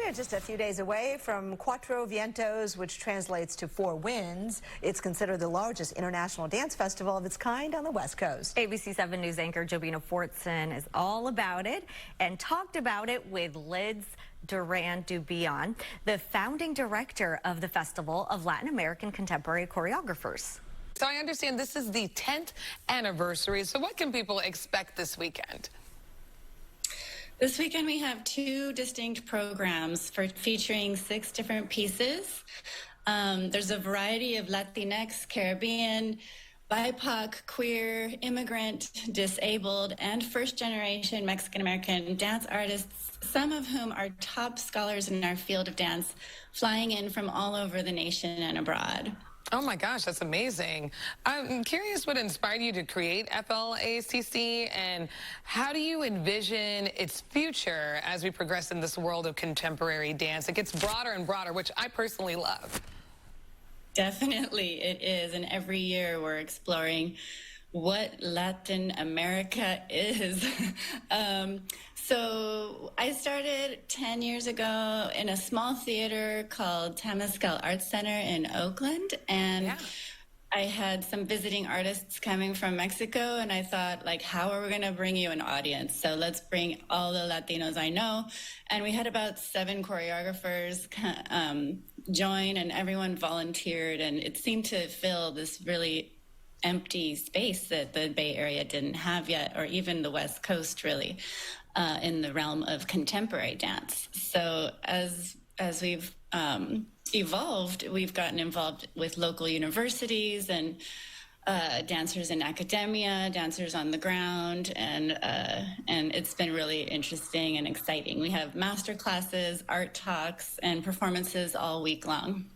California, just a few days away from Cuatro Vientos, which translates to 4 winds. It's considered the largest international dance festival of its kind on the West Coast. ABC7 News anchor Jobina Fortson is all about it and talked about it with Liz Duran Boubion, the founding director of the Festival of Latin American Contemporary Choreographers. So I understand this is the 10th anniversary. So what can people expect this weekend? This weekend we have 2 distinct programs featuring 6 different pieces. There's a variety of Latinx, Caribbean, BIPOC, queer, immigrant, disabled, and first-generation Mexican-American dance artists, some of whom are top scholars in our field of dance, flying in from all over the nation and abroad. Oh my gosh, that's amazing. I'm curious what inspired you to create FLACC, and how do you envision its future as we progress in this world of contemporary dance? It gets broader and broader, which I personally love. Definitely it is, and every year we're exploring what Latin America is. So I started 10 years ago in a small theater called Temescal Arts Center in Oakland, and I had some visiting artists coming from Mexico, and I thought, like, how are we going to bring you an audience? So let's bring all the Latinos I know. And we had about 7 choreographers join, and everyone volunteered, and it seemed to fill this really empty space that the Bay Area didn't have yet, or even the West Coast, really, in the realm of contemporary dance. So as we've evolved, we've gotten involved with local universities and dancers in academia, dancers on the ground, and it's been really interesting and exciting. We have master classes, art talks, and performances all week long.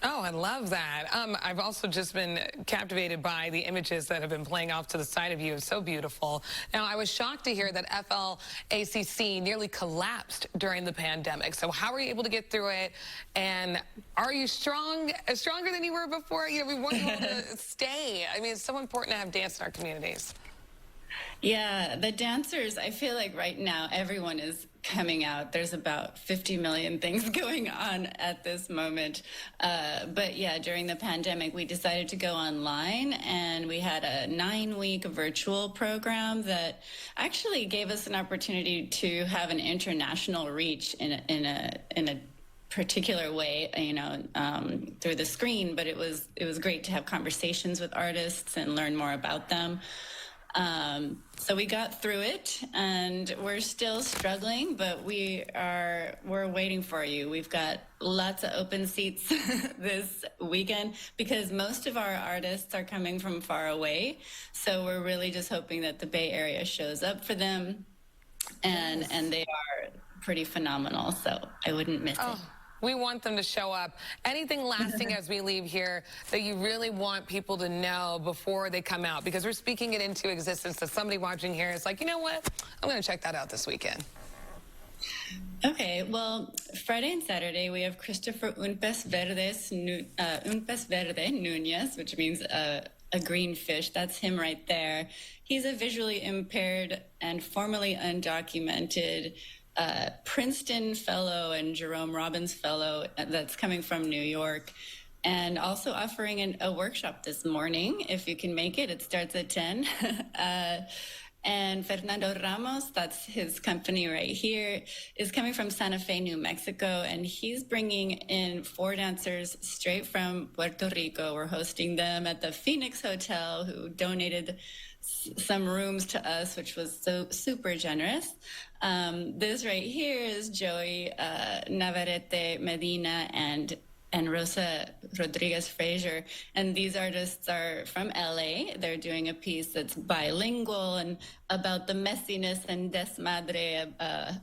Oh, I love that. I've also just been captivated by the images that have been playing off to the side of you. It's so beautiful. Now, I was shocked to hear that FLACC nearly collapsed during the pandemic. So how were you able to get through it? And are you stronger than you were before? You know, we want you all to stay. I mean, it's so important to have dance in our communities. Yeah, the dancers, I feel like right now everyone is coming out. There's about 50 million things going on at this moment. But yeah, during the pandemic, we decided to go online, and we had a 9-week virtual program that actually gave us an opportunity to have an international reach in a particular way, you know, through the screen. But it was great to have conversations with artists and learn more about them. So we got through it, and we're still struggling, but we're waiting for you. We've got lots of open seats this weekend because most of our artists are coming from far away. So we're really just hoping that the Bay Area shows up for them, and they are pretty phenomenal. So I wouldn't miss it. We want them to show up. Anything lasting as we leave here that you really want people to know before they come out? Because we're speaking it into existence. So somebody watching here is like, you know what? I'm going to check that out this weekend. Okay, well, Friday and Saturday we have Christopher Un Pez Verde Nunez, which means a green fish. That's him right there. He's a visually impaired and formerly undocumented Princeton Fellow and Jerome Robbins Fellow that's coming from New York, and also offering a workshop this morning if you can make it. It starts at 10. And Fernando Ramos, that's his company right here, is coming from Santa Fe, New Mexico, and he's bringing in 4 dancers straight from Puerto Rico. We're hosting them at the Phoenix Hotel, who donated some rooms to us, which was so super generous. This right here is Joey Navarrete Medina and Rosa Rodriguez Frazier, and these artists are from LA. They're doing a piece that's bilingual and about the messiness and desmadre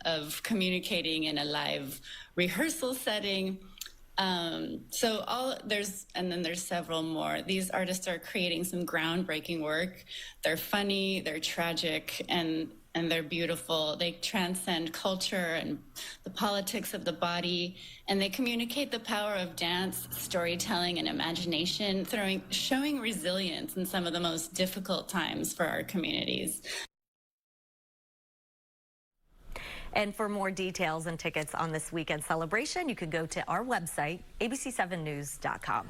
of communicating in a live rehearsal setting. And then there's several more. These artists are creating some groundbreaking work. They're funny, they're tragic, and they're beautiful. They transcend culture and the politics of the body, and they communicate the power of dance, storytelling, and imagination, showing resilience in some of the most difficult times for our communities. And for more details and tickets on this weekend celebration, you can go to our website, abc7news.com.